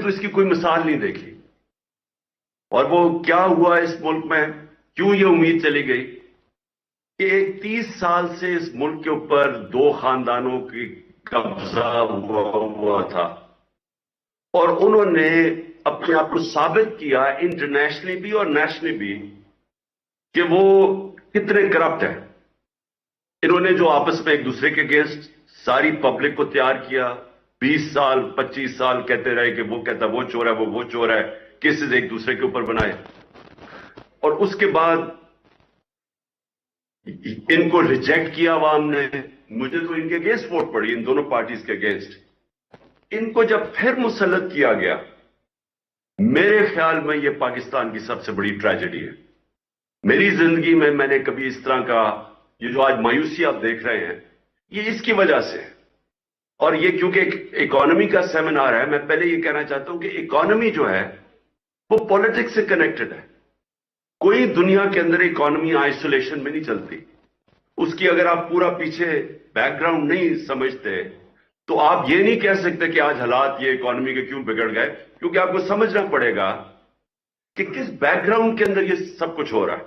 تو اس کی کوئی مثال نہیں دیکھی. اور وہ کیا ہوا اس ملک میں, کیوں یہ امید چلی گئی کہ 30 سال سے اس ملک کے اوپر 2 خاندانوں کی قبضہ ہوا تھا, اور انہوں نے اپنے آپ کو ثابت کیا انٹرنیشنلی بھی اور نیشنلی بھی کہ وہ کتنے کرپٹ ہیں. انہوں نے جو آپس میں ایک دوسرے کے اگینسٹ ساری پبلک کو تیار کیا, 20 سال 25 سال کہتے رہے کہ وہ کہتا وہ چور ہے, وہ چور ہے, کیسز ایک دوسرے کے اوپر بنائے, اور اس کے بعد ان کو ریجیکٹ کیا عوام نے. مجھے تو ان کے اگینسٹ ووٹ پڑی, ان دونوں پارٹیز کے اگینسٹ. ان کو جب پھر مسلط کیا گیا, میرے خیال میں یہ پاکستان کی سب سے بڑی ٹریجڈی ہے. میری زندگی میں میں نے کبھی اس طرح کا, یہ جو آج مایوسی آپ دیکھ رہے ہیں, یہ اس کی وجہ سے. اور یہ کیونکہ ایک اکانومی کا سیمینار ہے, میں پہلے یہ کہنا چاہتا ہوں کہ اکانومی جو ہے وہ پولیٹکس سے کنیکٹڈ ہے. کوئی دنیا کے اندر اکانومی آئسولیشن میں نہیں چلتی. اس کی اگر آپ پورا پیچھے بیک گراؤنڈ نہیں سمجھتے تو آپ یہ نہیں کہہ سکتے کہ آج حالات یہ اکانومی کے کیوں بگڑ گئے, کیونکہ آپ کو سمجھنا پڑے گا کہ کس بیک گراؤنڈ کے اندر یہ سب کچھ ہو رہا ہے.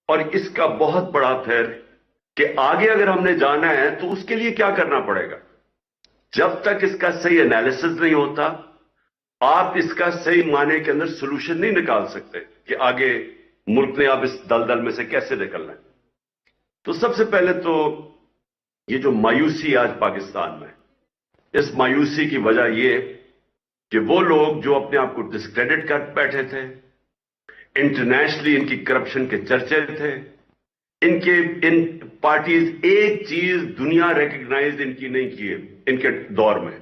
اور اس کا بہت بڑا پھر کہ آگے اگر ہم نے جانا ہے تو اس کے لیے کیا کرنا پڑے گا. جب تک اس کا صحیح انالیسس نہیں ہوتا, آپ اس کا صحیح معنی کے اندر سولوشن نہیں نکال سکتے کہ آگے ملک نے اب اس دلدل میں سے کیسے نکلنا ہے. تو سب سے پہلے تو یہ جو مایوسی آج پاکستان میں, اس مایوسی کی وجہ یہ کہ وہ لوگ جو اپنے آپ کو ڈسکریڈٹ کر بیٹھے تھے, انٹرنیشنلی ان کی کرپشن کے چرچے تھے, ان پارٹیز ایک چیز دنیا ریکگنائز ان کی نہیں کی ہے. ان کے دور میں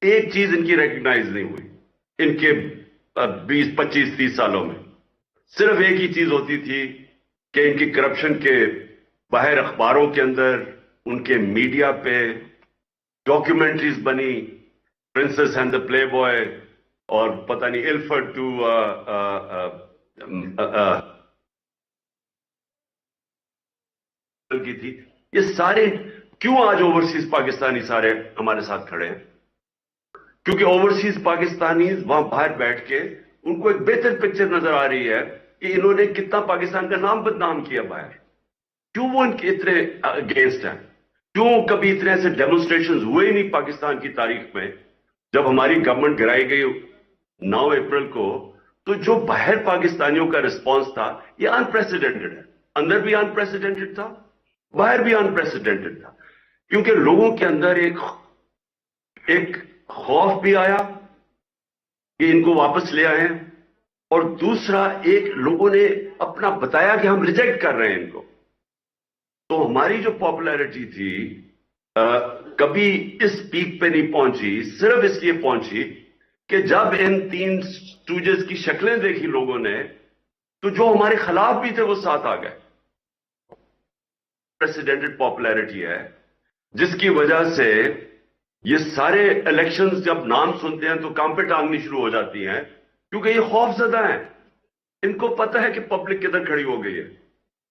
ایک چیز ان کی ریکگنائز نہیں ہوئی. ان کے 20 25 30 سالوں میں صرف ایک ہی چیز ہوتی تھی کہ ان کی کرپشن کے باہر اخباروں کے اندر, ان کے میڈیا پہ ڈاکیومنٹریز بنی, princess and the play boy, اور پتہ نہیں الفرڈ ٹو کی تھی. یہ سارے کیوں آج اوورسیز پاکستانی سارے ہمارے ساتھ کھڑے ہیں؟ کیونکہ اوورسیز پاکستانیز وہاں باہر بیٹھ کے ان کو ایک بہتر پکچر نظر آ رہی ہے کہ انہوں نے کتنا پاکستان کا نام بدنام کیا باہر. کیوں وہ ان کے اتنے اگینسٹ ہیں؟ کیوں کبھی اتنے ایسے ڈیمونسٹریشنز ہوئے نہیں پاکستان کی تاریخ میں؟ جب ہماری گورنمنٹ گرائی گئی 9 اپریل کو, تو جو باہر پاکستانیوں کا رسپانس تھا یہ انپریسیڈنٹڈ ہے. اندر بھی انپریسیڈنٹڈ تھا, باہر بھی انپریسیڈنٹڈ تھا, کیونکہ لوگوں کے اندر ایک خوف بھی آیا کہ ان کو واپس لے آئے, اور دوسرا ایک لوگوں نے اپنا بتایا کہ ہم ریجیکٹ کر رہے ہیں ان کو. تو ہماری جو پاپولیرٹی تھی کبھی اس پیک پہ نہیں پہنچی, صرف اس لیے پہنچی کہ جب ان 3 اسٹوجز کی شکلیں دیکھی لوگوں نے تو جو ہمارے خلاف بھی تھے وہ ساتھ آ گئے. پریسیڈنٹڈ پاپولیرٹی ہے جس کی وجہ سے یہ سارے الیکشنز جب نام سنتے ہیں تو کام پہ ٹانگنی شروع ہو جاتی ہیں, کیونکہ یہ خوف زدہ ہیں. ان کو پتہ ہے کہ پبلک کدھر کھڑی ہو گئی ہے.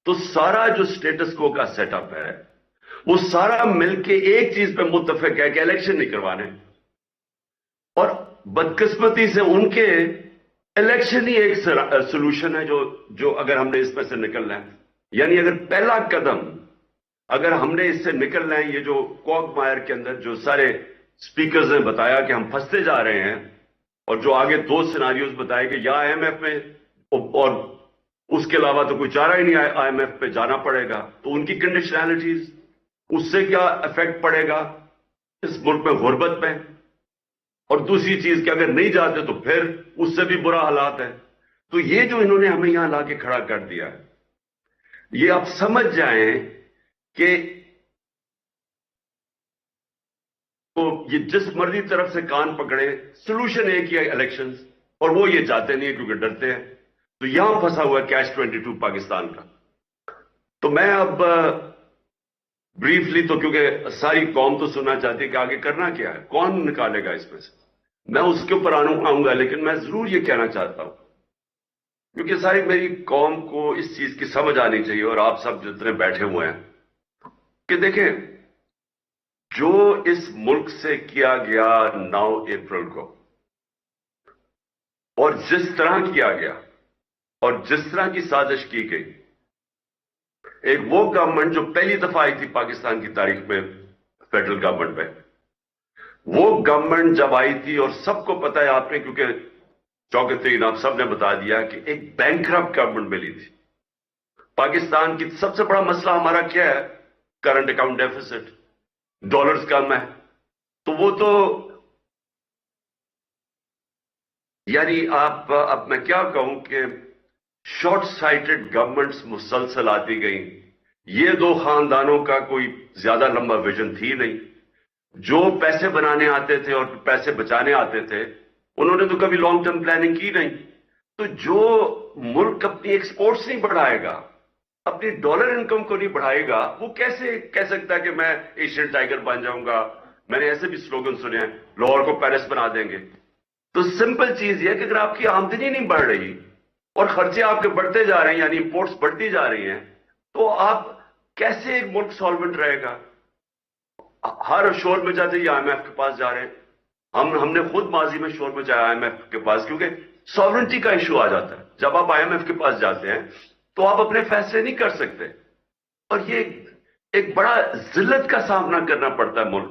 تو سارا جو سٹیٹس کو کا سیٹ اپ ہے وہ سارا مل کے ایک چیز پہ متفق ہے کہ الیکشن نہیں کروانے, اور بدقسمتی سے ان کے الیکشن ہی ایک سولوشن ہے جو اگر ہم نے اس میں سے نکلنا ہے. یعنی اگر پہلا قدم اگر ہم نے اس سے نکلنا ہے, یہ جو کوک مائر کے اندر جو سارے سپیکرز نے بتایا کہ ہم پھنستے جا رہے ہیں, اور جو آگے 2 سیناریوز بتائے کہ یا آئی ایم ایف میں اور اس کے علاوہ تو کوئی چارہ ہی نہیں, آئی ایم ایف پہ جانا پڑے گا, تو ان کی کنڈیشنالٹیز, اس سے کیا افیکٹ پڑے گا اس ملک میں غربت پہ, اور دوسری چیز کہ اگر نہیں جاتے تو پھر اس سے بھی برا حالات ہے. تو یہ جو انہوں نے ہمیں یہاں لا کے کھڑا کر دیا ہے, یہ آپ سمجھ جائیں کہ تو یہ جس مرضی طرف سے کان پکڑے سولوشن ایک ہی ہے الیکشنز, اور وہ یہ چاہتے نہیں کیونکہ ڈرتے ہیں. تو یہاں پھنسا ہوا ہے کیچ 22 پاکستان کا. تو میں اب بریفلی, تو کیونکہ ساری قوم تو سننا چاہتی ہے کہ آگے کرنا کیا ہے, کون نکالے گا اس میں سے, میں اس کے اوپر آؤں گا. لیکن میں ضرور یہ کہنا چاہتا ہوں کیونکہ ساری میری قوم کو اس چیز کی سمجھ آنی چاہیے, اور آپ سب جتنے بیٹھے ہوئے ہیں, کہ دیکھیں جو اس ملک سے کیا گیا 9 اپریل کو, اور جس طرح کیا گیا اور جس طرح کی سازش کی گئی، ایک وہ گورنمنٹ جو پہلی دفعہ آئی تھی پاکستان کی تاریخ میں فیڈرل گورنمنٹ میں، وہ گورنمنٹ جب آئی تھی، اور سب کو پتا ہے آپ نے، کیونکہ چوکترین آپ سب نے بتا دیا کہ ایک بینکرپٹ گورنمنٹ ملی تھی پاکستان کی۔ سب سے بڑا مسئلہ ہمارا کیا ہے؟ کرنٹ اکاؤنٹ ڈیفیسٹ، ڈالرز کم ہے۔ تو وہ تو یعنی اب میں کیا کہوں کہ شارٹ سائٹڈ گورنمنٹس مسلسل آتی گئیں۔ یہ دو خاندانوں کا کوئی زیادہ لمبا ویژن تھی نہیں۔ جو پیسے بنانے آتے تھے اور پیسے بچانے آتے تھے، انہوں نے تو کبھی لانگ ٹرم پلاننگ کی نہیں۔ تو جو ملک اپنی ایکسپورٹس نہیں بڑھائے گا، اپنی ڈالر انکم کو نہیں بڑھائے گا، وہ کیسے کہہ سکتا ہے کہ میں ایشین ٹائیگر بن جاؤں گا؟ میں نے ایسے بھی سلوگن سنے ہیں، لاہور کو پیرس بنا دیں گے۔ تو سمپل چیز یہ ہے کہ اگر آپ کی آمدنی نہیں بڑھ رہی اور خرچے آپ کے بڑھتے جا رہے ہیں، یعنی امپورٹس بڑھتی جا رہی ہیں، تو آپ کیسے ایک ملک سالوینٹ رہے گا؟ ہر شور میں جاتے یہ آئی ایم ایف کے پاس جا رہے ہیں۔ ہم نے خود ماضی میں شور میں جایا آئی ایم ایف کے پاس، کیونکہ سالوینٹی کا ایشو آ جاتا ہے۔ جب آپ آئی ایم ایف کے پاس جاتے ہیں تو آپ اپنے فیصلے نہیں کر سکتے، اور یہ ایک بڑا ذلت کا سامنا کرنا پڑتا ہے ملک،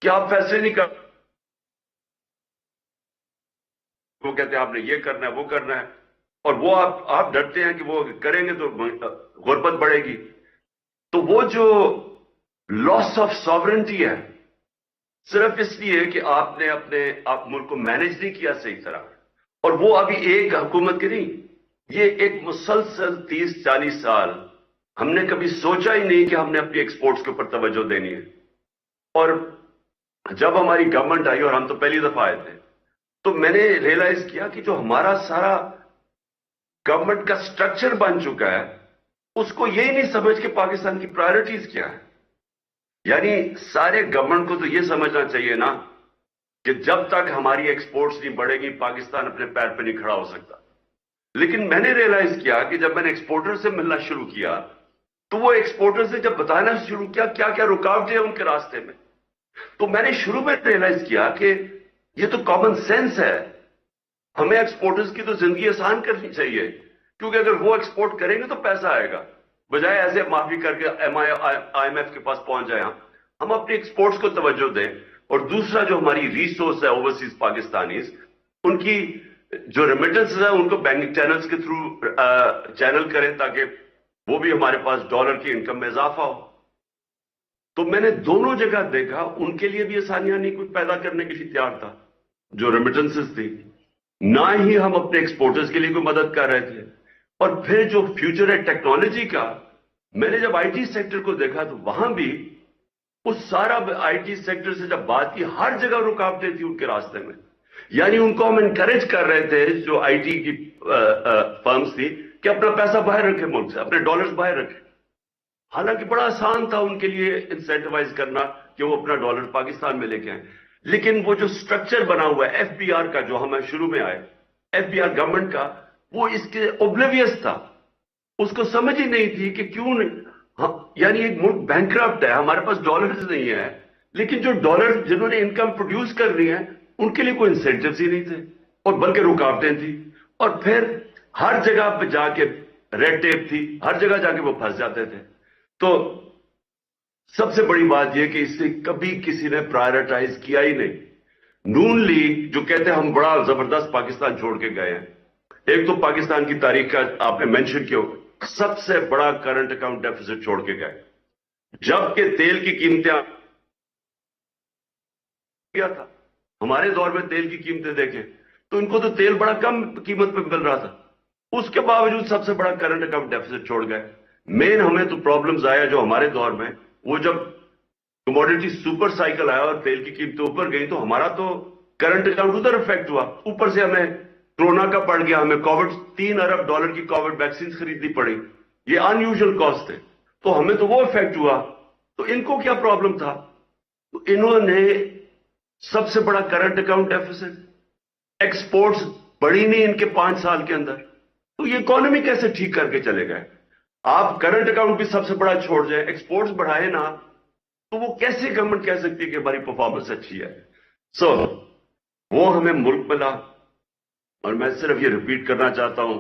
کہ آپ فیصلے نہیں کر، وہ کہتے ہیں آپ نے یہ کرنا ہے وہ کرنا ہے، اور وہ آپ ڈرتے ہیں کہ وہ کریں گے تو غربت بڑھے گی۔ تو وہ جو لاس آف ساورنٹی ہے، صرف اس لیے کہ آپ نے اپنے ملک کو مینج نہیں کیا صحیح طرح، اور وہ ابھی ایک حکومت کی نہیں، یہ ایک مسلسل 30-40 سال ہم نے کبھی سوچا ہی نہیں کہ ہم نے اپنی ایکسپورٹس کے اوپر توجہ دینی ہے۔ اور جب ہماری گورنمنٹ آئی، اور ہم تو پہلی دفعہ آئے تھے، تو میں نے ریئلائز کیا کہ جو ہمارا سارا گورنمنٹ کا سٹرکچر بن چکا ہے، اس کو یہی نہیں سمجھ کہ پاکستان کی پرائرٹیز کیا ہے۔ یعنی سارے گورنمنٹ کو تو یہ سمجھنا چاہیے نا کہ جب تک ہماری ایکسپورٹس نہیں بڑھے گی، پاکستان اپنے پیر پہ نہیں کھڑا ہو سکتا۔ لیکن میں نے ریئلائز کیا کہ جب میں نے ایکسپورٹر سے ملنا شروع کیا، تو وہ ایکسپورٹر سے جب بتانا شروع کیا کیا کیا رکاوٹیں ہیں ان کے راستے میں، تو میں نے شروع میں ریئلائز کیا کہ یہ تو کامن سینس ہے۔ ہمیں ایکسپورٹرز کی تو زندگی آسان کرنی چاہیے، کیونکہ اگر وہ ایکسپورٹ کریں گے تو پیسہ آئے گا، بجائے ایسے معافی کر کے آئی ایم ایف کے پاس پہنچ جائیں۔ ہم اپنی ایکسپورٹس کو توجہ دیں، اور دوسرا جو ہماری ریسورس ہے اوورسیز پاکستانیز، ان کی جو ریمیٹنس ہے ان کو بینکنگ چینلز کے تھرو چینل کریں، تاکہ وہ بھی ہمارے پاس ڈالر کی انکم میں اضافہ ہو۔ تو میں نے دونوں جگہ دیکھا، ان کے لیے بھی آسانیاں نہیں کچھ پیدا کرنے کے لیے تیار تھا جو ریمیٹنسز تھی، نہ ہی ہم اپنے ایکسپورٹرز کے لیے کوئی مدد کر رہے تھے۔ اور پھر جو فیوچر ہے ٹیکنالوجی کا، میں نے جب آئی ٹی سیکٹر کو دیکھا تو وہاں بھی اس سارا آئی ٹی سیکٹر سے جب بات کی، ہر جگہ رکاوٹیں تھیں ان کے راستے میں۔ یعنی ان کو ہم انکریج کر رہے تھے، جو آئی ٹی کی فرمز تھی، کہ اپنا پیسہ باہر رکھے ملک سے، اپنے ڈالرز باہر رکھے۔ حالانکہ بڑا آسان تھا ان کے لیے انسینٹیوائز کرنا کہ وہ اپنا ڈالر پاکستان میں لے کے آئیں، لیکن وہ جو سٹرکچر بنا ہوا ہے ایف بی آر کا، جو ہمیں شروع میں آئے ایف بی آر گورنمنٹ کا، وہ اس کے اوبلیویس تھا، اس کو سمجھ ہی نہیں تھی کہ کیوں نہیں۔ یعنی ایک ملک بینکرپٹ ہے، ہمارے پاس ڈالرز نہیں ہے، لیکن جو ڈالر جنہوں نے انکم پروڈیوس کر رہی ہیں ان کے لیے کوئی انسینٹیوز ہی نہیں تھے، اور بلکہ رکاوٹیں تھیں۔ اور پھر ہر جگہ پہ جا کے ریڈ ٹیپ تھی، ہر جگہ جا کے وہ پھنس جاتے تھے۔ تو سب سے بڑی بات یہ کہ اسے کبھی کسی نے پرائرٹائز کیا ہی نہیں۔ نون لیگ جو کہتے ہیں ہم بڑا زبردست پاکستان چھوڑ کے گئے ہیں، ایک تو پاکستان کی تاریخ کا آپ نے مینشن کیا، سب سے بڑا کرنٹ اکاؤنٹ ڈیفیسٹ چھوڑ کے گئے، جبکہ تیل کی قیمتیں کیا تھا۔ ہمارے دور میں تیل کی قیمتیں دیکھیں تو ان کو تو تیل بڑا کم قیمت پہ مل رہا تھا، اس کے باوجود سب سے بڑا کرنٹ اکاؤنٹ ڈیفیسٹ چھوڑ گئے۔ مین ہمیں تو پرابلمز آیا جو ہمارے دور میں، وہ جب کموڈیٹی سپر سائیکل آیا اور تیل کی قیمتیں اوپر گئی، تو ہمارا تو کرنٹ اکاؤنٹ ادھر افیکٹ ہوا، اوپر سے ہمیں کورونا کا پڑ گیا، ہمیں کووڈ $3 ارب کی کووڈ ویکسین خریدنی پڑی، یہ ان یوزل کاسٹ تھے، تو ہمیں تو وہ افیکٹ ہوا۔ تو ان کو کیا پرابلم تھا؟ تو انہوں نے سب سے بڑا کرنٹ اکاؤنٹ ڈیفیسٹ، ایکسپورٹس بڑھی نہیں ان کے 5 سال کے اندر، تو یہ اکانومی کیسے ٹھیک کر کے چلے گئے؟ آپ کرنٹ اکاؤنٹ بھی سب سے بڑا چھوڑ جائیں، ایکسپورٹس بڑھائے نا، تو وہ کیسے گورنمنٹ کہہ سکتی ہے کہ ہماری پرفارمنس اچھی ہے؟ وہ ہمیں ملک ملا، اور میں صرف یہ ریپیٹ کرنا چاہتا ہوں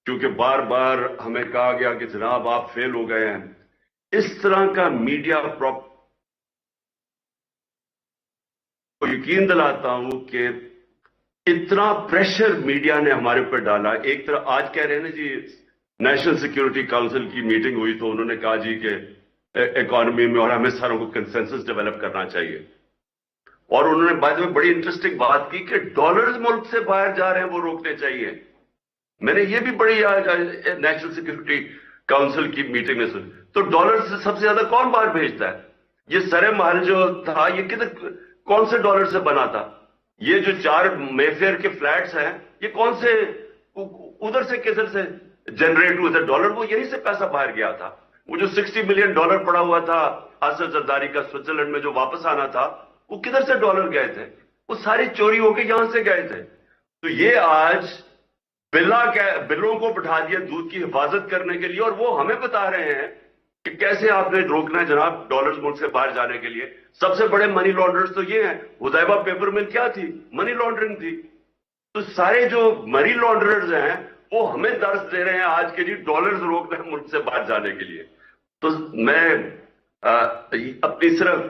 کیونکہ بار بار ہمیں کہا گیا کہ جناب آپ فیل ہو گئے ہیں. اس طرح کا میڈیا کو یقین دلاتا ہوں کہ اتنا پریشر میڈیا نے ہمارے اوپر ڈالا. ایک طرح آج کہہ رہے ہیں نا جی نیشنل سیکیورٹی کاؤنسل کی میٹنگ ہوئی تو انہوں نے کہا جی کہ اکانومی میں اور ہمیں ساروں کو کنسنسس ڈیولپ کرنا چاہیے. اور انہوں نے بعد میں بڑی انٹرسٹنگ بات کی کہ ڈالرز ملک سے باہر جا رہے ہیں وہ روکنے چاہیے. میں نے یہ بھی بڑی آج نیشنل سیکیورٹی کاؤنسل کی میٹنگ میں سنی. تو ڈالر سے سب سے زیادہ کون باہر بھیجتا ہے؟ یہ سرے محل جو تھا یہ کدھر کون سے ڈالر سے بنا تھا؟ یہ جو 4 مے فیئر کے فلیٹس ہیں یہ کون سے ادھر سے کدھر سے جنریٹ ہوئے تھے ڈالر؟ وہ یہیں سے پیسہ باہر گیا تھا. وہ جو $60 ملین پڑا ہوا تھا آصف زرداری کا سوئٹزرلینڈ میں جو واپس آنا تھا وہ کدھر سے ڈالر گئے تھے؟ وہ ساری چوری ہو کے یہاں سے گئے تھے. تو یہ آج بلوں کو بٹھا دیا دودھ کی حفاظت کرنے کے لیے اور وہ ہمیں بتا رہے ہیں کہ کیسے آپ نے روکنا ہے جناب ڈالرز ملک سے باہر جانے کے لیے. سب سے بڑے منی لانڈرز تو یہ ہیں. حذیفہ پیپر مل کیا تھی؟ منی لانڈرنگ تھی. تو سارے جو منی لانڈررز ہیں وہ ہمیں درس دے رہے ہیں آج کے لیے ڈالرز روکنا ہے ملک سے باہر جانے کے لیے. تو میں اپنی صرف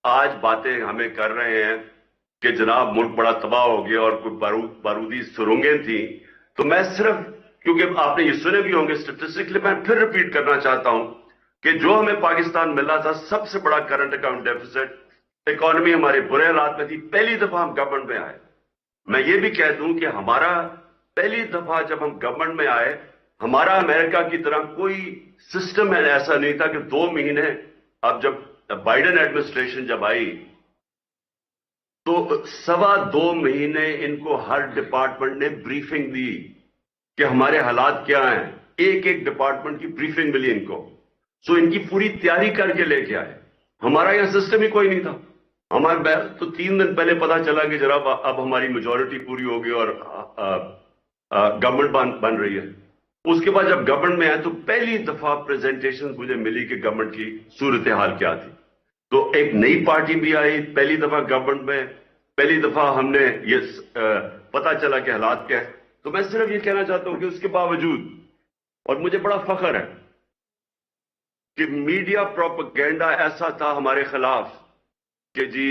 آج باتیں ہمیں کر رہے ہیں کہ جناب ملک بڑا تباہ ہو گیا اور کوئی بارودی سرنگیں تھیں. تو میں صرف کیونکہ آپ نے یہ سنے بھی ہوں گے اسٹیٹسٹکلی میں پھر ریپیٹ کرنا چاہتا ہوں کہ جو ہمیں پاکستان ملا تھا سب سے بڑا کرنٹ اکاؤنٹ ڈیفیسٹ اکانومی ہمارے برے حالات میں تھی. پہلی دفعہ ہم گورنمنٹ میں آئے. میں یہ بھی کہہ دوں کہ ہمارا پہلی دفعہ جب ہم گورنمنٹ میں آئے ہمارا امریکہ کی طرح کوئی سسٹم ایسا نہیں تھا کہ 2 مہینے. اب جب بائیڈن ایڈمنسٹریشن جب آئی تو 2.25 مہینے ان کو ہر ڈپارٹمنٹ نے بریفنگ دی کہ ہمارے حالات کیا ہیں. ایک ڈپارٹمنٹ کی بریفنگ ملی ان کو. سو ان کی پوری تیاری کر کے لے کے آئے. ہمارا یہاں سسٹم ہی کوئی نہیں تھا. ہمارے تو 3 دن پہلے پتا چلا کہ جناب اب ہماری میجورٹی پوری ہو گئی اور گورنمنٹ بن رہی ہے. اس کے بعد جب گورنمنٹ میں آئے تو پہلی دفعہ پریزنٹیشن مجھے ملی کہ گورنمنٹ کی صورتحال کیا تھی. تو ایک نئی پارٹی بھی آئی پہلی دفعہ گورنمنٹ میں. پہلی دفعہ ہم نے یہ پتا چلا کہ حالات کیا ہے. تو میں صرف یہ کہنا چاہتا ہوں کہ اس کے باوجود اور مجھے بڑا فخر ہے کہ میڈیا پروپیگنڈا ایسا تھا ہمارے خلاف کہ جی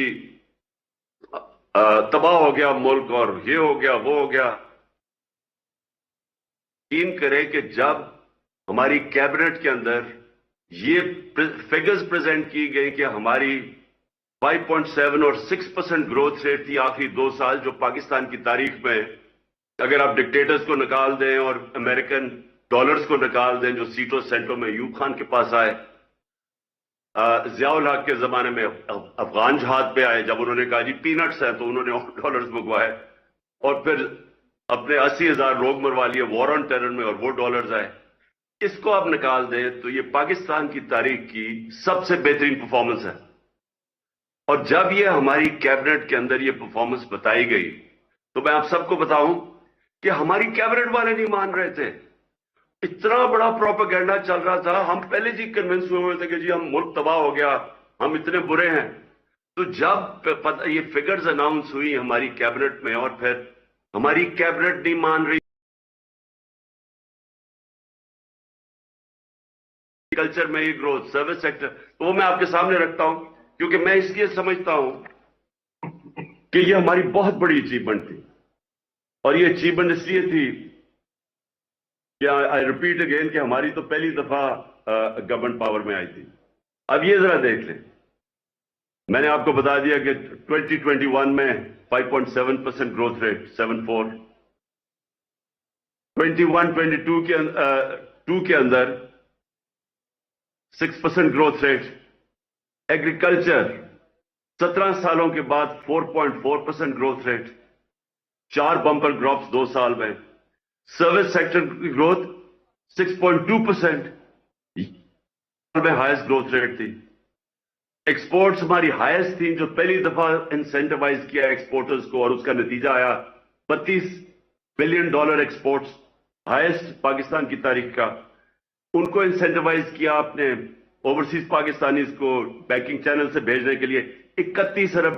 تباہ ہو گیا ملک اور یہ ہو گیا وہ ہو گیا. یقین کرے کہ جب ہماری کیبنٹ کے اندر یہ فگرز پریزنٹ کی گئی کہ ہماری 5.7 اور 6% گروتھ ریٹ تھی آخری 2 سال جو پاکستان کی تاریخ میں اگر آپ ڈکٹیٹرز کو نکال دیں اور امریکن ڈالرز کو نکال دیں جو سیٹوں سینٹوں میں ایوب خان کے پاس آئے, ضیاء الحق کے زمانے میں افغان جہاد پہ آئے جب انہوں نے کہا جی پینٹس ہے تو انہوں نے ڈالرز منگوائے اور پھر اپنے 80,000 لوگ مروا لیے وار آن ٹیرر میں اور وہ ڈالرز آئے. اس کو آپ نکال دیں تو یہ پاکستان کی تاریخ کی سب سے بہترین پرفارمنس ہے. اور جب یہ ہماری کیبنٹ کے اندر یہ پرفارمنس بتائی گئی تو میں آپ سب کو بتاؤں کہ ہماری کیبنٹ والے نہیں مان رہے تھے. اتنا بڑا پروپیگنڈا چل رہا تھا. ہم پہلے جی کنونس ہوئے تھے کہ جی ہم ملک تباہ ہو گیا ہم اتنے برے ہیں. تو جب یہ فگرز اناؤنس ہوئی ہماری کیبنٹ میں اور پھر ہماری کیبنٹ نہیں مان رہی کلچر میں یہ گروتھ سروس سیکٹر تو وہ میں آپ کے سامنے رکھتا ہوں کیونکہ میں اس لیے سمجھتا ہوں کہ یہ ہماری بہت بڑی اچیومنٹ تھی. اور یہ اچیومنٹ اس لیے تھی کہ آئی ریپیٹ اگین کہ ہماری تو پہلی دفعہ گورنمنٹ پاور میں آئی تھی. اب یہ ذرا دیکھ لیں میں نے آپ کو بتا دیا کہ 2021 میں 5.7% گروتھ ریٹ 7.4 21-22 کے اندر 6% گروتھ ریٹ. ایگریکلچر 17 سالوں کے بعد 4.4% گروتھ ریٹ 4 بمپر کراپس 2 سال میں. سروس سیکٹر کی گروتھ 6.2% میں ہائیسٹ گروتھ ریٹ تھی. ایکسپورٹس ہماری ہائیسٹ تھی جو پہلی دفعہ انسینٹیوائز کیا ایکسپورٹرز کو اور اس کا نتیجہ آیا $32 بلین ایکسپورٹس ہائیسٹ پاکستان کی تاریخ کا. ان کو انسینٹیوائز کیا آپ نے اوورسیز پاکستانیز کو بینکنگ چینل سے بھیجنے کے لیے $31 ارب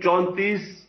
34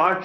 8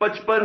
55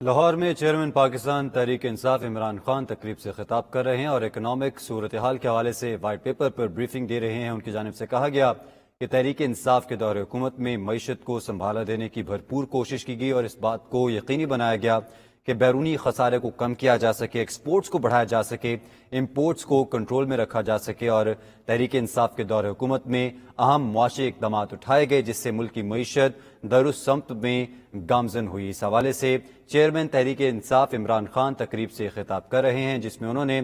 لاہور میں چیئرمین پاکستان تحریک انصاف عمران خان تقریب سے خطاب کر رہے ہیں اور اکنامک صورتحال کے حوالے سے وائٹ پیپر پر بریفنگ دے رہے ہیں۔ ان کی جانب سے کہا گیا کہ تحریک انصاف کے دور حکومت میں معیشت کو سنبھالا دینے کی بھرپور کوشش کی گئی اور اس بات کو یقینی بنایا گیا کہ بیرونی خسارے کو کم کیا جا سکے، ایکسپورٹس کو بڑھایا جا سکے، امپورٹس کو کنٹرول میں رکھا جا سکے، اور تحریک انصاف کے دور حکومت میں اہم معاشی اقدامات اٹھائے گئے جس سے ملک کی معیشت درست سمت میں گامزن ہوئی۔ اس حوالے سے چیئرمین تحریک انصاف عمران خان تقریب سے خطاب کر رہے ہیں جس میں انہوں نے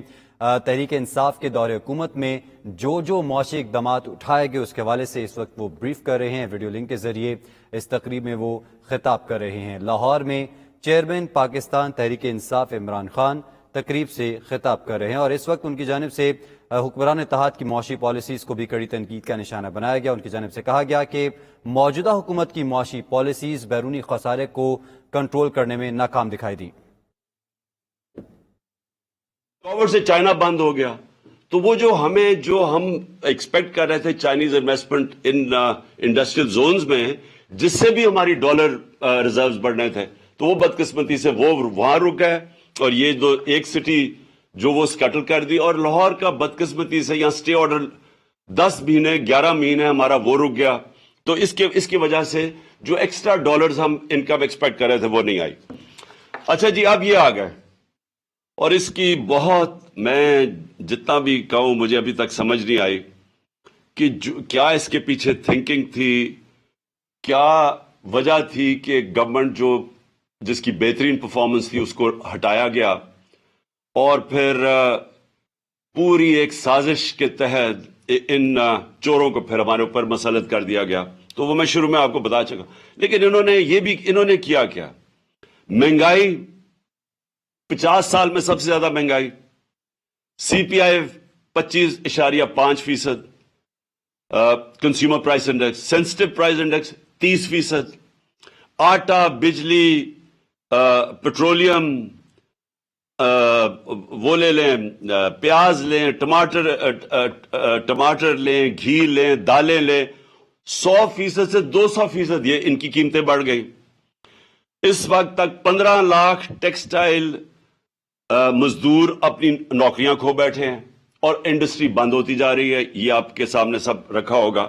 تحریک انصاف کے دور حکومت میں جو معاشی اقدامات اٹھائے گئے اس کے حوالے سے اس وقت وہ بریف کر رہے ہیں۔ ویڈیو لنک کے ذریعے اس تقریب میں وہ خطاب کر رہے ہیں۔ لاہور میں چیئرمین پاکستان تحریک انصاف عمران خان تقریب سے خطاب کر رہے ہیں اور اس وقت ان کی جانب سے حکمران اتحاد کی معاشی پالیسیز کو بھی کڑی تنقید کا نشانہ بنایا گیا۔ ان کی جانب سے کہا گیا کہ موجودہ حکومت کی معاشی پالیسیز بیرونی خسارے کو کنٹرول کرنے میں ناکام دکھائی دی۔ کاور سے چائنا بند ہو گیا تو وہ جو ہم ایکسپیکٹ کر رہے تھے Chinese investment in industrial zones میں، جس سے بھی ہماری ڈالر ریزروز بڑھنے تھے، تو وہ بدقسمتی سے وہ وہاں رک گئے اور یہ ایک سٹی جو وہ سکیٹل کر دی، اور لاہور کا بدقسمتی سے یہاں سٹے آرڈر 10 مہینے 11 مہینے ہمارا وہ رک گیا، تو اس کی وجہ سے جو ایکسٹرا ڈالرز ہم انکم ایکسپیکٹ کر رہے تھے وہ نہیں آئی۔ اچھا جی، اب یہ آ گئے اور اس کی بہت، میں جتنا بھی کہوں مجھے ابھی تک سمجھ نہیں آئی کہ کیا اس کے پیچھے تھنکنگ تھی، کیا وجہ تھی کہ گورنمنٹ جس کی بہترین پرفارمنس تھی اس کو ہٹایا گیا اور پھر پوری ایک سازش کے تحت ان چوروں کو پھر ہمارے اوپر مسلط کر دیا گیا۔ تو وہ میں شروع میں آپ کو بتا چکا، لیکن انہوں نے کیا مہنگائی 50 سال میں سب سے زیادہ مہنگائی، سی پی آئی 25.5%، consumer price index, sensitive price index 30%، آٹا، بجلی، پیٹرولیم، وہ لے لیں، پیاز لیں، ٹماٹر لیں، گھی لیں، دالیں لیں، 100% سے 200% یہ ان کی قیمتیں بڑھ گئی۔ اس وقت تک 15 لاکھ ٹیکسٹائل مزدور اپنی نوکریاں کھو بیٹھے ہیں اور انڈسٹری بند ہوتی جا رہی ہے، یہ آپ کے سامنے سب رکھا ہوگا۔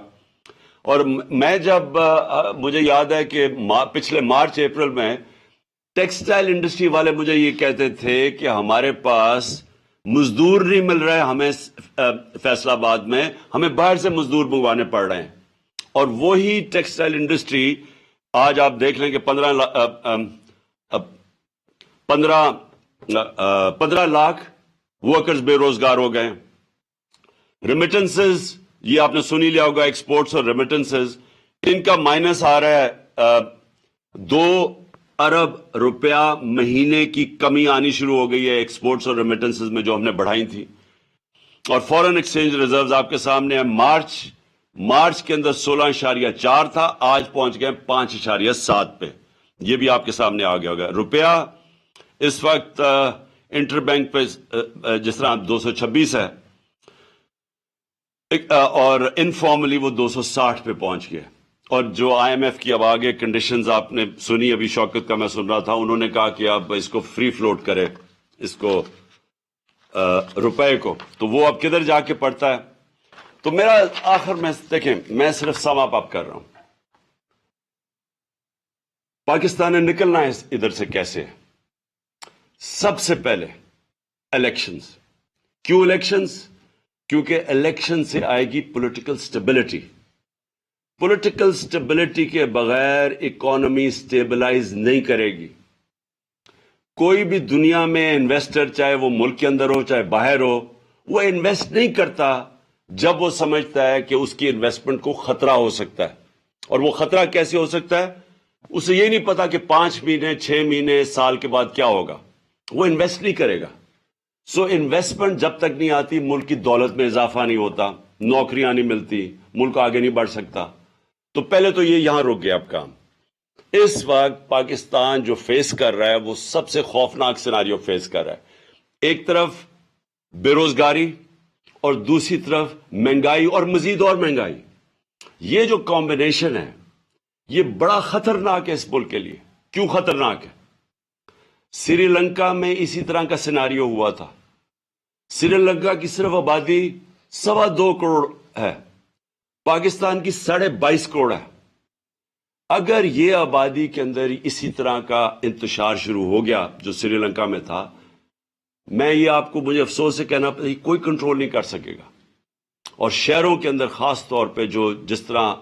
اور میں جب مجھے یاد ہے کہ پچھلے مارچ اپریل میں ٹیکسٹائل انڈسٹری والے مجھے یہ کہتے تھے کہ ہمارے پاس مزدور نہیں مل رہے، ہمیں فیصل آباد میں ہمیں باہر سے مزدور منگوانے پڑ رہے ہیں، اور وہی ٹیکسٹائل انڈسٹری آج آپ دیکھ لیں کہ 15 لاکھ ورکرز بے روزگار ہو گئے۔ ریمیٹنسز، یہ آپ نے سنی لیا ہوگا، ایکسپورٹس اور ریمیٹنسز، ان کا مائنس آ رہا ہے، 2 ارب روپیہ مہینے کی کمی آنی شروع ہو گئی ہے ایکسپورٹس اور ریمیٹنسز میں جو ہم نے بڑھائی تھی۔ اور فورن ایکسچینج ریزروز آپ کے سامنے ہے، مارچ کے اندر 16.4 تھا، آج پہنچ گئے 5.7 پہ، یہ بھی آپ کے سامنے آ گیا ہوگا۔ روپیہ اس وقت انٹر بینک پہ جس طرح 226 ہے، اور انفارملی وہ 260 پہ پہنچ گئے۔ اور جو آئی ایم ایف کی اب آگے کنڈیشنز آپ نے سنی، ابھی شوکت کا میں سن رہا تھا، انہوں نے کہا کہ اب اس کو فری فلوٹ کرے، اس کو روپے کو، تو وہ اب کدھر جا کے پڑتا ہے۔ تو میرا آخر میں دیکھیں، میں صرف سم اپ کر رہا ہوں، پاکستان نے نکلنا ہے ادھر سے کیسے؟ سب سے پہلے الیکشنز۔ کیوں الیکشنز؟ کیونکہ الیکشن سے آئے گی پولیٹیکل سٹیبلٹی۔ پولیٹیکل سٹیبلٹی کے بغیر اکانومی سٹیبلائز نہیں کرے گی۔ کوئی بھی دنیا میں انویسٹر، چاہے وہ ملک کے اندر ہو چاہے باہر ہو، وہ انویسٹ نہیں کرتا جب وہ سمجھتا ہے کہ اس کی انویسٹمنٹ کو خطرہ ہو سکتا ہے۔ اور وہ خطرہ کیسے ہو سکتا ہے؟ اسے یہ نہیں پتا کہ 5 مہینے 6 مہینے سال کے بعد کیا ہوگا، وہ انویسٹ نہیں کرے گا۔ سو انویسٹمنٹ جب تک نہیں آتی، ملک کی دولت میں اضافہ نہیں ہوتا، نوکریاں نہیں ملتی، ملک آگے نہیں بڑھ سکتا۔ تو پہلے تو یہ یہاں رک گیا اب کام۔ اس وقت پاکستان جو فیس کر رہا ہے وہ سب سے خوفناک سیناریو فیس کر رہا ہے۔ ایک طرف بے روزگاری اور دوسری طرف مہنگائی اور مزید اور مہنگائی۔ یہ جو کمبینیشن ہے یہ بڑا خطرناک ہے اس ملک کے لیے۔ کیوں خطرناک ہے؟ سری لنکا میں اسی طرح کا سیناریو ہوا تھا. سری لنکا کی صرف آبادی 2.25 کروڑ ہے، پاکستان کی 22.5 کروڑ ہے. اگر یہ آبادی کے اندر اسی طرح کا انتشار شروع ہو گیا جو سری لنکا میں تھا، میں یہ آپ کو مجھے افسوس سے کہنا پڑے کوئی کنٹرول نہیں کر سکے گا. اور شہروں کے اندر خاص طور پہ جس طرح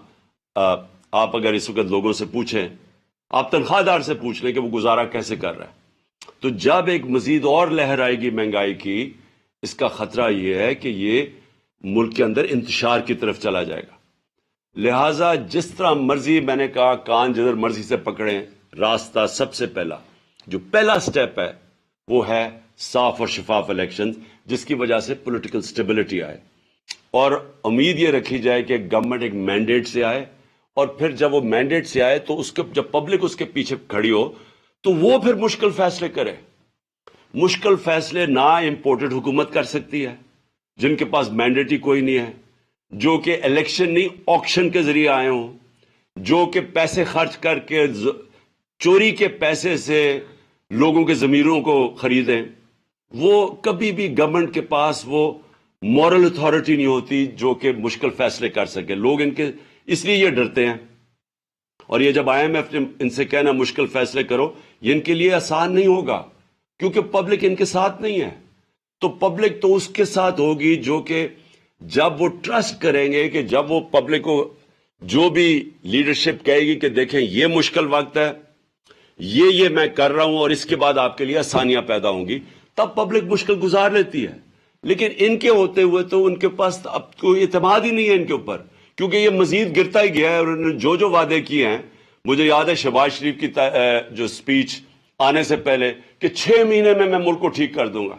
آپ اگر اس وقت لوگوں سے پوچھیں، آپ تنخواہ دار سے پوچھ لیں کہ وہ گزارا کیسے کر رہا ہے، تو جب ایک مزید اور لہر آئے گی مہنگائی کی، اس کا خطرہ یہ ہے کہ یہ ملک کے اندر انتشار کی طرف چلا جائے گا. لہٰذا جس طرح مرضی، میں نے کہا کان جدھر مرضی سے پکڑیں، راستہ سب سے پہلا سٹیپ ہے وہ ہے صاف اور شفاف الیکشن، جس کی وجہ سے پولیٹیکل سٹیبلٹی آئے. اور امید یہ رکھی جائے کہ گورنمنٹ ایک مینڈیٹ سے آئے، اور پھر جب وہ مینڈیٹ سے آئے تو جب پبلک اس کے پیچھے کھڑی ہو تو وہ پھر مشکل فیصلے کرے. مشکل فیصلے نہ امپورٹڈ حکومت کر سکتی ہے جن کے پاس مینڈیٹ ہی کوئی نہیں ہے، جو کہ الیکشن نہیں آکشن کے ذریعے آئے ہوں، جو کہ پیسے خرچ کر کے چوری کے پیسے سے لوگوں کے ضمیروں کو خریدیں. وہ کبھی بھی گورنمنٹ کے پاس وہ مورل اتھارٹی نہیں ہوتی جو کہ مشکل فیصلے کر سکے. لوگ اس لیے یہ ڈرتے ہیں. اور یہ جب IMF نے ان سے کہنا مشکل فیصلے کرو، یہ ان کے لیے آسان نہیں ہوگا کیونکہ پبلک ان کے ساتھ نہیں ہے. تو پبلک تو اس کے ساتھ ہوگی جو کہ جب وہ ٹرسٹ کریں گے کہ جب وہ پبلک کو جو بھی لیڈرشپ کہے گی کہ دیکھیں یہ مشکل وقت ہے، یہ میں کر رہا ہوں اور اس کے بعد آپ کے لیے آسانیاں پیدا ہوں گی، تب پبلک مشکل گزار لیتی ہے. لیکن ان کے ہوتے ہوئے تو ان کے پاس اب کوئی اعتماد ہی نہیں ہے ان کے اوپر، کیونکہ یہ مزید گرتا ہی گیا ہے. اور انہوں نے جو وعدے کیے ہیں، مجھے یاد ہے شہباز شریف کی جو سپیچ آنے سے پہلے کہ 6 مہینے میں ملک کو ٹھیک کر دوں گا،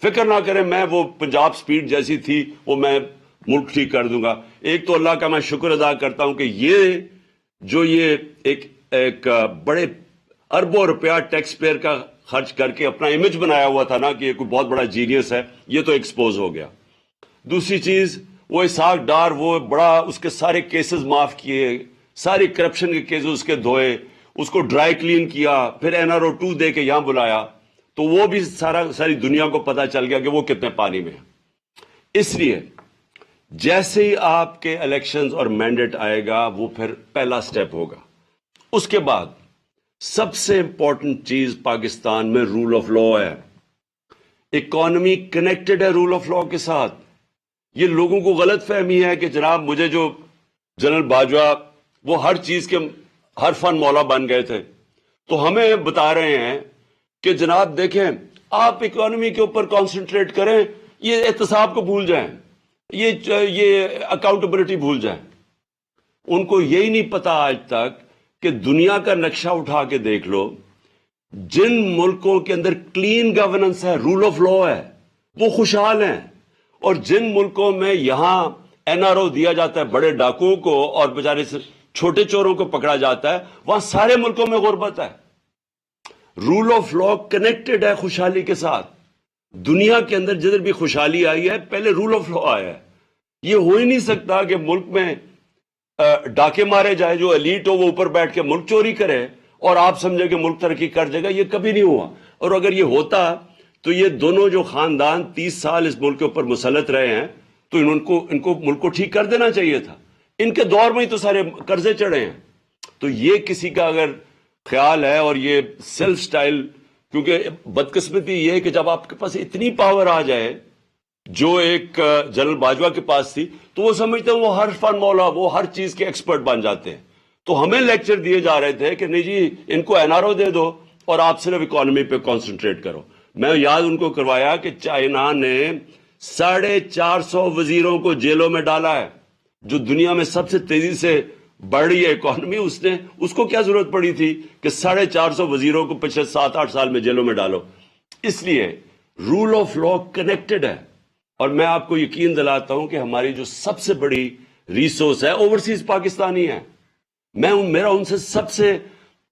فکر نہ کریں، میں وہ پنجاب سپیڈ جیسی تھی وہ میں ملک ٹھیک کر دوں گا. ایک تو اللہ کا میں شکر ادا کرتا ہوں کہ یہ ایک بڑے اربوں روپیہ ٹیکس پیئر کا خرچ کر کے اپنا امیج بنایا ہوا تھا نا کہ یہ کوئی بہت بڑا جینیس ہے، یہ تو ایکسپوز ہو گیا. دوسری چیز، وہ اسحاق ڈار وہ بڑا اس کے سارے کیسز معاف کیے، ساری کرپشن کے کیسز اس کے دھوئے، اس کو ڈرائی کلین کیا، پھر NRO 2 دے کے یہاں بلایا، تو وہ بھی ساری دنیا کو پتا چل گیا کہ وہ کتنے پانی میں ہے. اس لیے جیسے ہی آپ کے الیکشنز اور مینڈیٹ آئے گا وہ پھر پہلا سٹیپ ہوگا. اس کے بعد سب سے امپورٹنٹ چیز پاکستان میں رول آف لا ہے. اکانومی کنیکٹڈ ہے رول آف لا کے ساتھ. یہ لوگوں کو غلط فہمی ہے کہ جناب مجھے جو جنرل باجوہ وہ ہر چیز کے ہر فن مولا بن گئے تھے، تو ہمیں بتا رہے ہیں کہ جناب دیکھیں آپ اکانومی کے اوپر کانسنٹریٹ کریں، یہ احتساب کو بھول جائیں، یہ اکاؤنٹیبلٹی بھول جائیں. ان کو یہی نہیں پتا آج تک کہ دنیا کا نقشہ اٹھا کے دیکھ لو، جن ملکوں کے اندر کلین گورننس ہے، رول آف لا ہے، وہ خوشحال ہیں. اور جن ملکوں میں یہاں NRO دیا جاتا ہے بڑے ڈاکوؤں کو اور بیچارے چھوٹے چوروں کو پکڑا جاتا ہے، وہاں سارے ملکوں میں غربت ہے. رول آف لا کنیکٹڈ ہے خوشحالی کے ساتھ. دنیا کے اندر جدھر بھی خوشحالی آئی ہے پہلے رول آف لا آیا ہے. یہ ہو ہی نہیں سکتا کہ ملک میں ڈاکے مارے جائے، جو ایلیٹ ہو وہ اوپر بیٹھ کے ملک چوری کرے اور آپ سمجھے کہ ملک ترقی کر جائے گا. یہ کبھی نہیں ہوا. اور اگر یہ ہوتا تو یہ دونوں جو خاندان 30 سال اس ملک کے اوپر مسلط رہے ہیں تو ان کو ملک کو ٹھیک کر دینا چاہیے تھا. ان کے دور میں ہی تو سارے قرضے چڑھے ہیں. تو یہ کسی کا اگر خیال ہے اور یہ سیلف سٹائل، کیونکہ بدقسمتی یہ ہے کہ جب آپ کے پاس اتنی پاور آ جائے جو ایک جنرل باجوہ کے پاس تھی، تو وہ سمجھتے ہیں وہ ہر فن مولا، وہ ہر چیز کے ایکسپرٹ بن جاتے ہیں. تو ہمیں لیکچر دیے جا رہے تھے کہ نہیں جی ان کو NRO دے دو اور آپ صرف اکانومی پہ کانسنٹریٹ کرو. میں یاد ان کو کروایا کہ چائنا نے 450 وزیروں کو جیلوں میں ڈالا ہے، جو دنیا میں سب سے تیزی سے بڑھ رہی ہے اکانومی. اس کو کیا ضرورت پڑی تھی کہ 450 وزیروں کو پچھلے 7-8 سال میں جیلوں میں ڈالو. اس لیے رول آف لا کنیکٹڈ ہے. اور میں آپ کو یقین دلاتا ہوں کہ ہماری جو سب سے بڑی ریسورس ہے اوورسیز پاکستانی ہیں. میرا ان سے سب سے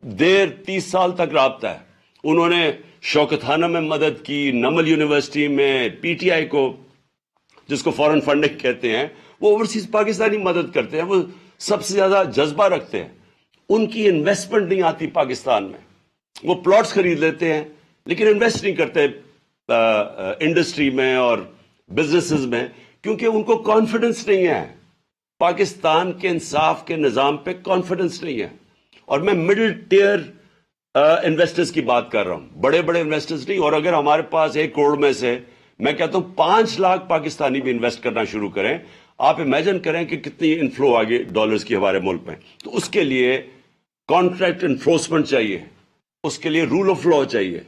دیر 30 سال تک رابطہ ہے. انہوں نے شوکتخانہ میں مدد کی، نمل یونیورسٹی میں، PTI کو جس کو فورن فنڈنگ کہتے ہیں، وہ اوورسیز پاکستانی مدد کرتے ہیں. وہ سب سے زیادہ جذبہ رکھتے ہیں. ان کی انویسٹمنٹ نہیں آتی پاکستان میں. وہ پلاٹس خرید لیتے ہیں لیکن انویسٹ نہیں کرتے انڈسٹری میں اور بزنسز میں، کیونکہ ان کو کانفیڈنس نہیں ہے، پاکستان کے انصاف کے نظام پہ کانفیڈنس نہیں ہے۔ اور میں مڈل ٹیئر انویسٹرز کی بات کر رہا ہوں، بڑے بڑے انویسٹرز نہیں۔ اور اگر ہمارے پاس 1 کروڑ میں سے میں کہتا ہوں 5 لاکھ پاکستانی بھی انویسٹ کرنا شروع کریں، آپ امیجن کریں کہ کتنی انفلو آگے ڈالرز کی ہمارے ملک میں۔ تو اس کے لیے کانٹریکٹ انفورسمنٹ چاہیے، اس کے لیے رول آف لا چاہیے،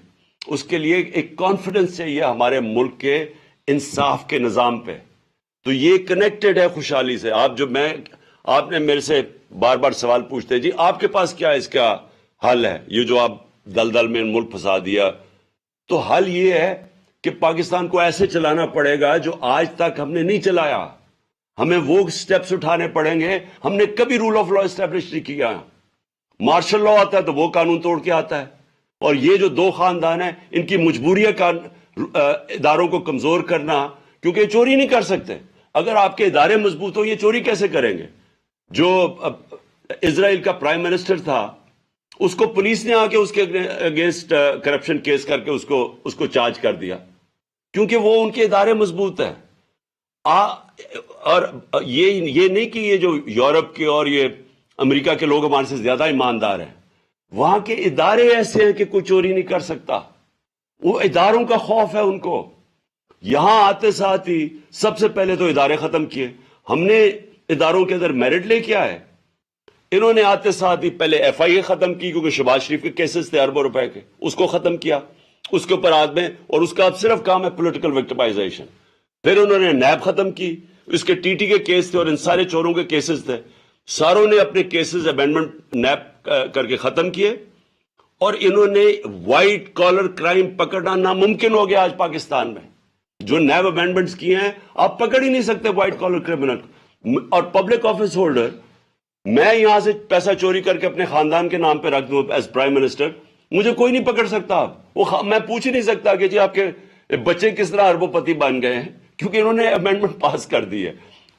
اس کے لیے ایک کانفیڈنس چاہیے ہمارے ملک کے انصاف کے نظام پہ۔ تو یہ کنیکٹڈ ہے خوشحالی سے۔ آپ نے میرے سے بار بار سوال پوچھتے ہیں جی آپ کے پاس کیا اس کا حل ہے، یہ جو آپ دلدل میں ملک پھنسا دیا۔ تو حل یہ ہے کہ پاکستان کو ایسے چلانا پڑے گا جو آج تک ہم نے نہیں چلایا، ہمیں وہ سٹیپس اٹھانے پڑیں گے۔ ہم نے کبھی رول آف لا اسٹیبلش نہیں کیا، مارشل لا آتا ہے تو وہ قانون توڑ کے آتا ہے۔ اور یہ جو 2 خاندان ہیں ان کی مجبوری ہے اداروں کو کمزور کرنا، کیونکہ یہ چوری نہیں کر سکتے۔ اگر آپ کے ادارے مضبوط ہو یہ چوری کیسے کریں گے؟ جو اسرائیل کا پرائم منسٹر تھا اس کو پولیس نے آ کے اس کے اگینسٹ کرپشن کیس کر کے اس کو چارج کر دیا، کیونکہ وہ ان کے ادارے مضبوط ہیں۔ اور یہ نہیں کہ یہ جو یورپ کے اور یہ امریکہ کے لوگ ہمارے سے زیادہ ایماندار ہیں، وہاں کے ادارے ایسے ہیں کہ کوئی چوری نہیں کر سکتا، وہ اداروں کا خوف ہے ان کو۔ یہاں آتے ساتھ ہی سب سے پہلے تو ادارے ختم کیے، ہم نے اداروں کے اندر میرٹ لے کے آئے۔ انہوں نے آتے ساتھ ہی پہلے ایف آئی اے ختم کی، کیونکہ شہباز شریف کے کیسز تھے اربوں روپے کے، اس کو ختم کیا، اس کے اوپر آدمی، اور اس کا اب صرف کام ہے پولیٹیکل وکٹمائزیشن۔ پھر انہوں نے نیب ختم کی، اس کے ٹی ٹی کے کیس تھے اور ان سارے چوروں کے کیسز تھے، ساروں نے اپنے کیسز امینڈمنٹ نیب کر کے ختم کیے۔ اور انہوں نے وائٹ کالر کرائم پکڑنا ناممکن ہو گیا آج پاکستان میں۔ جو نیب امینڈمنٹس کیے ہیں آپ پکڑ ہی نہیں سکتے وائٹ کالر کرمنل۔ اور پبلک آفس ہولڈر، میں یہاں سے پیسہ چوری کر کے اپنے خاندان کے نام پہ رکھ دوں ایز پرائم منسٹر، مجھے کوئی نہیں پکڑ سکتا۔ میں پوچھ ہی نہیں سکتا کہ جی آپ کے بچے کس طرح اربوں پتی بن گئے ہیں، کیونکہ انہوں نے امینڈمنٹ پاس کر دی ہے۔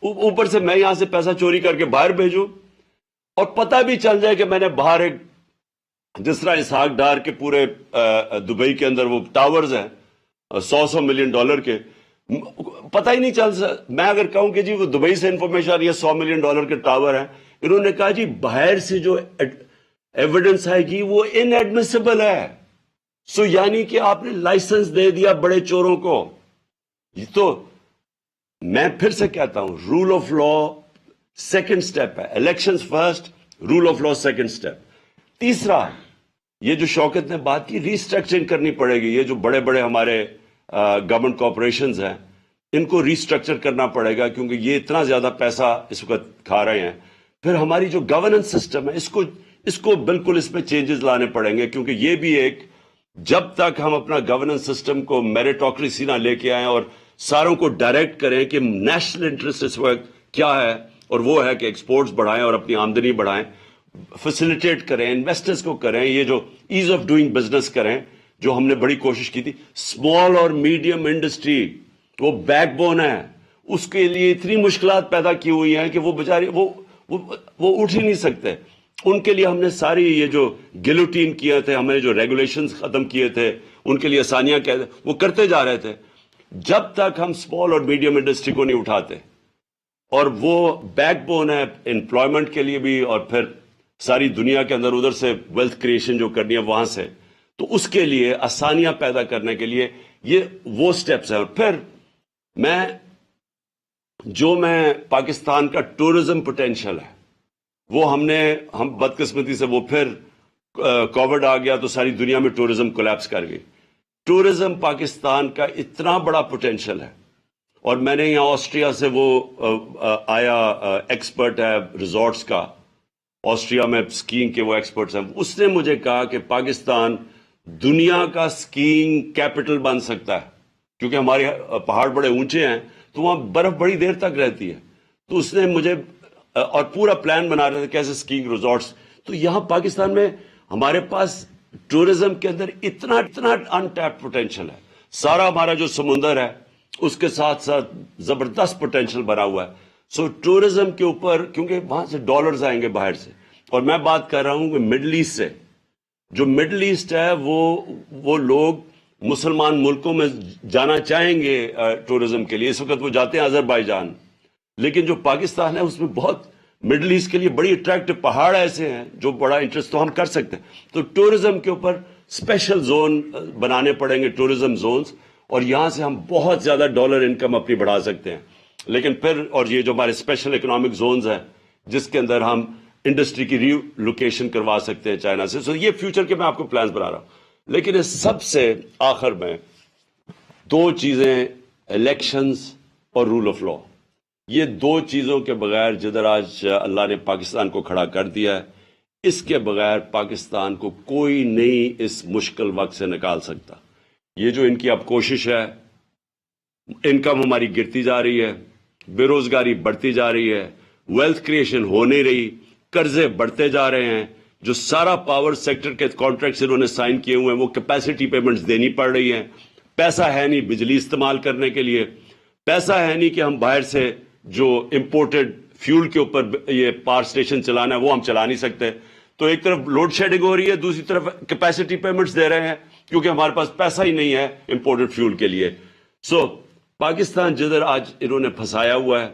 اوپر سے میں یہاں سے پیسہ چوری کر کے باہر بھیجوں اور پتہ بھی چل جائے کہ میں نے باہر ایک، جس طرح اسحاق ڈار کے پورے دبئی کے اندر وہ ٹاورز ہیں $100 ملین کے، پتہ ہی نہیں چل سکتا۔ میں اگر کہوں کہ جی وہ دبئی سے انفارمیشن آ رہی ہے $100 ملین کے ٹاور ہیں، انہوں نے کہا جی باہر سے جو ایویڈنس آئے گی وہ ان ایڈمیسیبل ہے۔ سو یعنی کہ آپ نے لائسنس دے دیا بڑے چوروں کو۔ تو میں پھر سے کہتا ہوں rule of law second step ہے، elections first, rule of law second step. تیسرا، یہ جو شوکت نے بات کی، ری اسٹرکچرنگ کرنی پڑے گی۔ یہ جو بڑے بڑے ہمارے گورنمنٹ کارپوریشنز ہیں ان کو ری اسٹرکچر کرنا پڑے گا، کیونکہ یہ اتنا زیادہ پیسہ اس وقت کھا رہے ہیں۔ پھر ہماری جو گورننس سسٹم ہے اس کو بالکل اس میں چینجز لانے پڑیں گے، کیونکہ یہ بھی ایک، جب تک ہم اپنا گورننس سسٹم کو میریٹوکریسی نہ لے کے آئیں اور ساروں کو ڈائریکٹ کریں کہ نیشنل انٹرسٹ اس وقت کیا ہے، اور وہ ہے کہ ایکسپورٹس بڑھائیں اور اپنی آمدنی بڑھائیں، فیسیلیٹیٹ کریں، انویسٹرز کو کریں، یہ جو ایز آف ڈوئنگ بزنس کریں، جو ہم نے بڑی کوشش کی تھی۔ اسمال اور میڈیم انڈسٹری وہ بیک بون ہے، اس کے لیے اتنی مشکلات پیدا کی ہوئی ہیں کہ وہ بیچارے وہ اٹھ ہی نہیں سکتے۔ ان کے لیے ہم نے ساری یہ جو گلوٹین کیے تھے، ہمیں جو ریگولیشنز ختم کیے تھے، ان کے لیے آسانیاں کہتے وہ کرتے جا رہے تھے۔ جب تک ہم اسمال اور میڈیم انڈسٹری کو نہیں اٹھاتے، اور وہ بیک بون ہے امپلائمنٹ کے لیے بھی، اور پھر ساری دنیا کے اندر ادھر سے ویلتھ کریشن جو کرنی ہے وہاں سے، تو اس کے لیے آسانیاں پیدا کرنے کے لیے یہ وہ سٹیپس ہیں۔ اور پھر میں پاکستان کا ٹورزم پوٹینشل ہے وہ ہم بدقسمتی سے وہ پھر کووڈ آ گیا تو ساری دنیا میں ٹورزم کولیپس کر گئی۔ ٹورزم پاکستان کا اتنا بڑا پوٹینشل ہے، اور میں نے یہاں آسٹریا سے وہ آیا ایکسپرٹ ہے ریزورٹس کا، آسٹریا میں سکینگ کے وہ ایکسپرٹس ہیں، اس نے مجھے کہا کہ پاکستان دنیا کا سکینگ کیپٹل بن سکتا ہے، کیونکہ ہمارے پہاڑ بڑے اونچے ہیں تو وہاں برف بڑی دیر تک رہتی ہے۔ تو اس نے مجھے اور پورا پلان بنا رہے تھے کیسے سکینگ ریزورٹس۔ تو یہاں پاکستان میں ہمارے پاس ٹورزم کے اندر اتنا انٹیپ پوٹینشل ہے، سارا ہمارا جو سمندر ہے اس کے ساتھ ساتھ زبردست پوٹینشل بنا ہوا ہے۔ سو ٹورزم کے اوپر، کیونکہ وہاں سے ڈالرز آئیں گے باہر سے، اور میں بات کر رہا ہوں کہ مڈل ایسٹ سے جو مڈل ایسٹ ہے وہ لوگ مسلمان ملکوں میں جانا چاہیں گے ٹورزم کے لیے. اس وقت وہ جاتے ہیں آذربائیجان. لیکن جو پاکستان ہے اس میں بہت مڈل ایسٹ کے لیے بڑی اٹریکٹو پہاڑ ایسے ہیں جو بڑا انٹرسٹ تو ہم کر سکتے ہیں. تو ٹورزم کے اوپر اسپیشل زون بنانے پڑیں گے, ٹورزم زونز, اور یہاں سے ہم بہت زیادہ ڈالر انکم اپنی بڑھا سکتے ہیں. لیکن پھر اور یہ جو ہمارے اسپیشل اکنامک زونز ہیں جس کے اندر ہم انڈسٹری کی ری لوکیشن کروا سکتے ہیں چائنا سے. سو یہ فیوچر کے میں آپ کو پلانز بنا رہا ہوں. لیکن اس سب سے آخر میں دو چیزیں, الیکشنز اور رول آف لا, یہ دو چیزوں کے بغیر جدھر آج اللہ نے پاکستان کو کھڑا کر دیا ہے, اس کے بغیر پاکستان کو کوئی نہیں اس مشکل وقت سے نکال سکتا. یہ جو ان کی اب کوشش ہے, انکم ہماری گرتی جا رہی ہے, بے روزگاری بڑھتی جا رہی ہے, ویلتھ کریشن ہو نہیں رہی, قرضے بڑھتے جا رہے ہیں, جو سارا پاور سیکٹر کے کانٹریکٹس انہوں نے سائن کیے ہوئے ہیں وہ کیپیسٹی پیمنٹس دینی پڑ رہی ہیں. پیسہ ہے نہیں بجلی استعمال کرنے کے لیے, پیسہ ہے نہیں کہ ہم باہر سے جو امپورٹڈ فیول کے اوپر یہ پاور اسٹیشن چلانا ہے وہ ہم چلا نہیں سکتے. تو ایک طرف لوڈ شیڈنگ ہو رہی ہے, دوسری طرف کیپیسٹی پیمنٹس دے رہے ہیں کیونکہ ہمارے پاس پیسہ ہی نہیں ہے امپورٹڈ فیول کے لیے. سو پاکستان جدھر آج انہوں نے پھنسایا ہوا ہے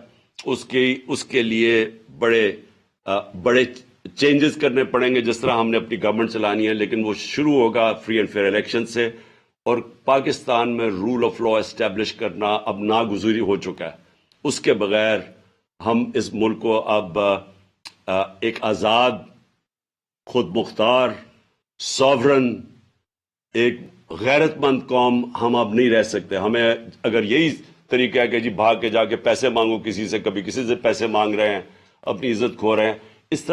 اس کے لیے بڑے چینجز کرنے پڑیں گے. جس طرح ہم نے اپنی گورنمنٹ چلانی ہے, لیکن وہ شروع ہوگا فری اینڈ فیئر الیکشن سے, اور پاکستان میں رول آف لا اسٹیبلش کرنا اب ناگزیر ہو چکا ہے. اس کے بغیر ہم اس ملک کو اب ایک آزاد, خود مختار, ساورن, ایک غیرت مند قوم ہم اب نہیں رہ سکتے. ہمیں اگر یہی طریقہ ہے کہ جی بھاگ کے جا کے پیسے مانگو کسی سے, کبھی کسی سے پیسے مانگ رہے ہیں, اپنی عزت کھو رہے ہیں,